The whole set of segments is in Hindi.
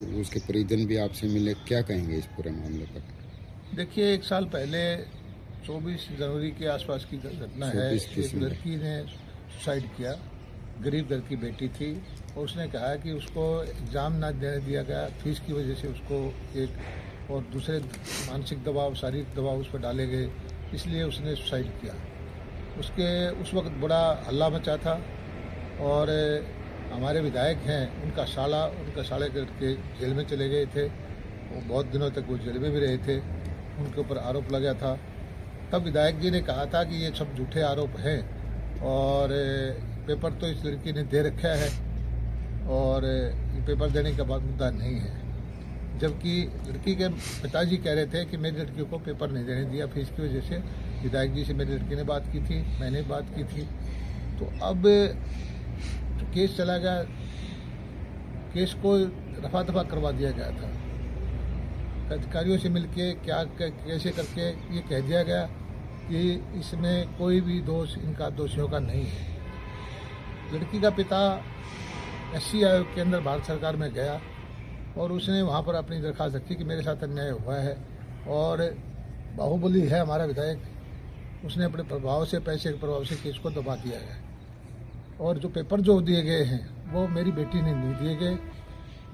उसके परिजन भी आपसे मिले, क्या कहेंगे इस पूरे मामले पर? देखिए, 1 साल पहले 24 जनवरी के आसपास की घटना है। 24 एक दिसंबर। लड़की ने सुसाइड किया, गरीब घर की बेटी थी और उसने कहा कि उसको एग्ज़ाम ना देने दिया गया, फीस की वजह से उसको एक और दूसरे मानसिक दबाव, शारीरिक दबाव उस पर डाले गए, इसलिए उसने सुसाइड किया। उसके उस वक्त बड़ा हल्ला मचा था और हमारे विधायक हैं, उनका साले करके जेल में चले गए थे। वो बहुत दिनों तक वो जेल में भी रहे थे, उनके ऊपर आरोप लगा था। तब विधायक जी ने कहा था कि ये सब झूठे आरोप हैं और पेपर तो इस लड़की ने दे रखा है और ये पेपर देने का बात मुद्दा नहीं है। जबकि लड़की के पिताजी कह रहे थे कि मेरी लड़की को पेपर नहीं देने दिया फीस की वजह से। विधायक जी से मेरी लड़की ने बात की थी, मैंने बात की थी। तो अब तो केस चला गया, केस को रफा दफा करवा दिया गया था। अधिकारियों से मिलके कैसे करके ये कह दिया गया कि इसमें कोई भी दोष इनका दोषियों का नहीं है। लड़की का पिता SC आयोग के अंदर भारत सरकार में गया और उसने वहाँ पर अपनी दरखास्त रखी कि मेरे साथ अन्याय हुआ है और बाहुबली है हमारा विधायक, उसने अपने प्रभाव से, पैसे के प्रभाव से केस को दबा दिया है। और जो पेपर जो दिए गए हैं वो मेरी बेटी ने नहीं दिए गए।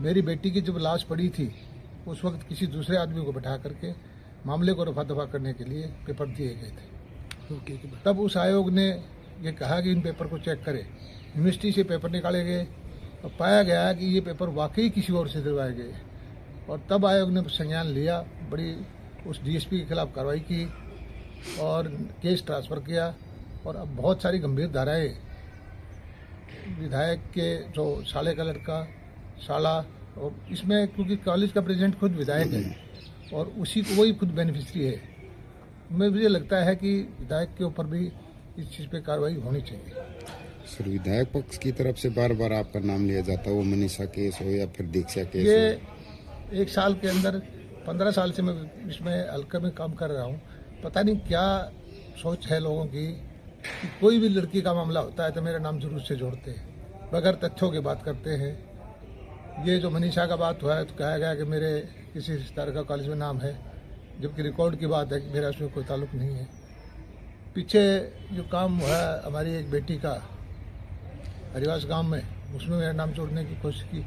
मेरी बेटी की जब लाश पड़ी थी उस वक्त किसी दूसरे आदमी को बैठा करके मामले को रफा दफा करने के लिए पेपर दिए गए थे। तब उस आयोग ने ये कहा कि इन पेपर को चेक करें। यूनिवर्सिटी से पेपर निकाले गए और पाया गया कि ये पेपर वाकई किसी और से दिलवाए गए और तब आयोग ने संज्ञान लिया, बड़ी उस DSP के खिलाफ कार्रवाई की और केस ट्रांसफ़र किया। और अब बहुत सारी गंभीर धाराएं विधायक के जो साले का लड़का, साला, और इसमें क्योंकि कॉलेज का प्रेसिडेंट खुद विधायक है और उसी को वही खुद बेनिफिशरी है, मुझे लगता है कि विधायक के ऊपर भी इस चीज़ पे कार्रवाई होनी चाहिए। सर, विधायक पक्ष की तरफ से बार बार आपका नाम लिया जाता है, वो मनीषा केस हो या फिर दीक्षा केस ये हो। 1 साल के अंदर 15 साल से मैं इसमें हल्के में काम कर रहा हूँ। पता नहीं क्या सोच है लोगों की कि कोई भी लड़की का मामला होता है तो मेरा नाम जरूर से जोड़ते हैं, बगैर तथ्यों की बात करते हैं। ये जो मनीषा का बात हुआ है तो कहा गया कि मेरे किसी रिश्तेदार का कॉलेज में नाम है, जबकि रिकॉर्ड की बात है कि मेरा उसमें कोई ताल्लुक नहीं है। पीछे जो काम हुआ है हमारी एक बेटी का हरिवास गांव में, उसमें मेरा नाम जोड़ने की कोशिश की,